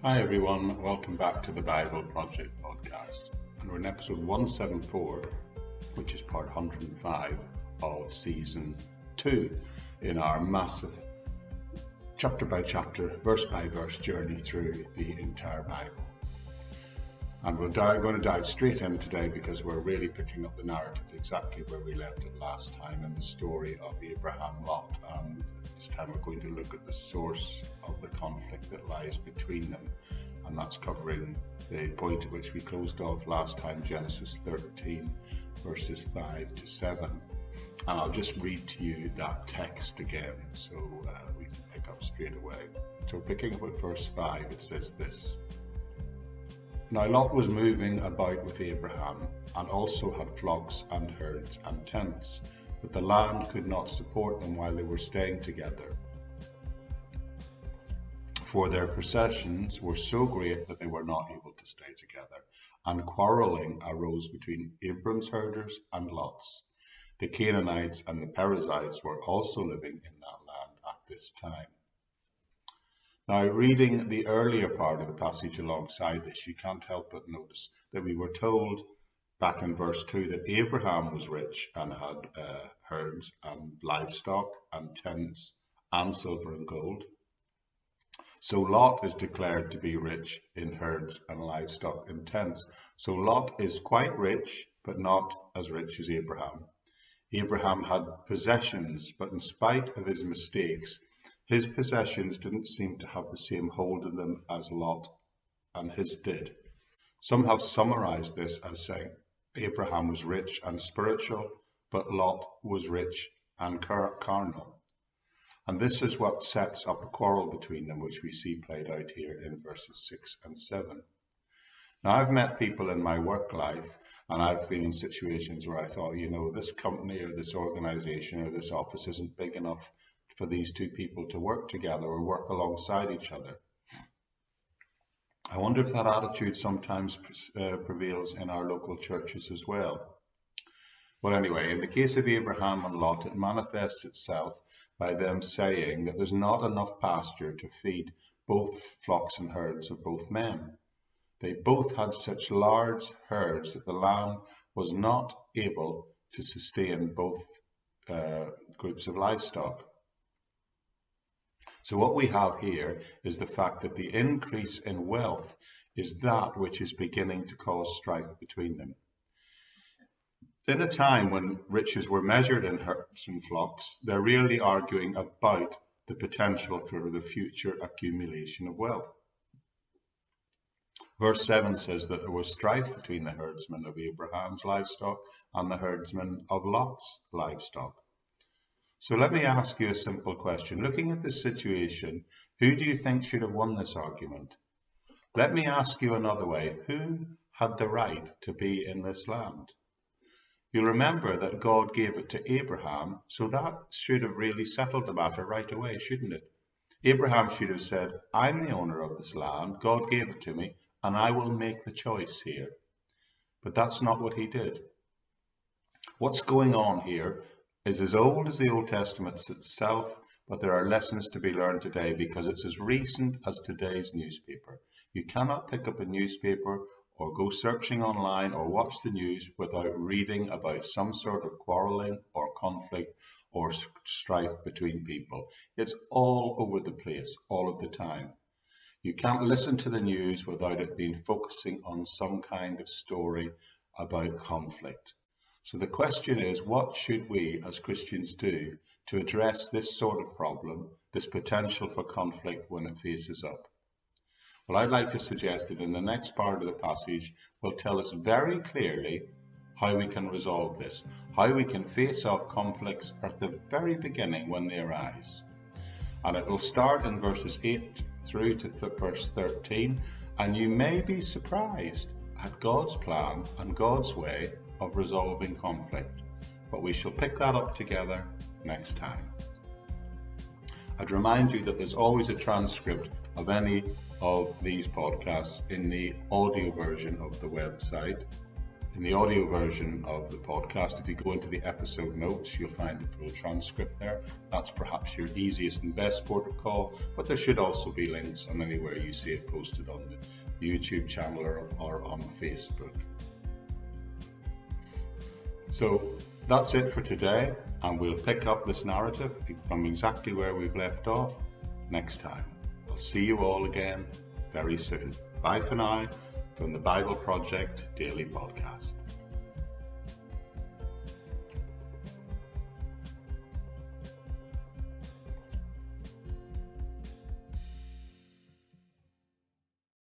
Hi everyone, welcome back to the Bible Project podcast. And we're in episode 174, which is part 105 of season 2 in our massive chapter by chapter, verse by verse journey through the entire Bible. And we're going to dive straight in today because we're really picking up the narrative exactly where we left it last time in the story of Abraham and Lot. And this time we're going to look at the source of the conflict that lies between them. And that's covering the point at which we closed off last time, Genesis 13, verses 5 to 7. And I'll just read to you that text again so we can pick up straight away. So picking up at verse 5, it says this. Now Lot was moving about with Abraham, and also had flocks and herds and tents, but the land could not support them while they were staying together. For their possessions were so great that they were not able to stay together, and quarrelling arose between Abram's herders and Lot's. The Canaanites and the Perizzites were also living in that land at this time. Now, reading the earlier part of the passage alongside this, you can't help but notice that we were told back in verse 2 that Abraham was rich and had herds and livestock and tents and silver and gold. So Lot is declared to be rich in herds and livestock and tents. So Lot is quite rich, but not as rich as Abraham. Abraham had possessions, but in spite of his mistakes, his possessions didn't seem to have the same hold in them as Lot and his did. Some have summarized this as saying Abraham was rich and spiritual, but Lot was rich and carnal. And this is what sets up a quarrel between them, which we see played out here in verses 6 and 7. Now, I've met people in my work life, and I've been in situations where I thought, this company or this organization or this office isn't big enough for these two people to work together or work alongside each other. I wonder if that attitude sometimes prevails in our local churches as well. Well, anyway, in the case of Abraham and Lot, it manifests itself by them saying that there's not enough pasture to feed both flocks and herds of both men. They both had such large herds that the land was not able to sustain both groups of livestock. So what we have here is the fact that the increase in wealth is that which is beginning to cause strife between them. In a time when riches were measured in herds and flocks, they're really arguing about the potential for the future accumulation of wealth. Verse 7 says that there was strife between the herdsmen of Abraham's livestock and the herdsmen of Lot's livestock. So let me ask you a simple question. Looking at this situation, who do you think should have won this argument? Let me ask you another way. Who had the right to be in this land? You'll remember that God gave it to Abraham, so that should have really settled the matter right away, shouldn't it? Abraham should have said, I'm the owner of this land, God gave it to me, and I will make the choice here. But that's not what he did. What's going on here is as old as the Old Testament itself, but there are lessons to be learned today because it's as recent as today's newspaper. You cannot pick up a newspaper or go searching online or watch the news without reading about some sort of quarreling or conflict or strife between people. It's all over the place, all of the time. You can't listen to the news without it being focusing on some kind of story about conflict. So the question is, what should we as Christians do to address this sort of problem, this potential for conflict when it faces up? Well, I'd like to suggest that in the next part of the passage will tell us very clearly how we can resolve this, how we can face off conflicts at the very beginning when they arise. And it will start in verses 8 through to verse 13, and you may be surprised at God's plan and God's way of resolving conflict, but we shall pick that up together next time. I'd remind you that there's always a transcript of any of these podcasts in the audio version of the website In the audio version of the podcast, if you go into the episode notes, you'll find a full transcript there. That's perhaps your easiest and best port of call, but there should also be links on anywhere you see it posted on the YouTube channel or on Facebook. So that's it for today, and we'll pick up this narrative from exactly where we've left off next time. I'll see you all again very soon. Bye for now from the Bible Project Daily Podcast.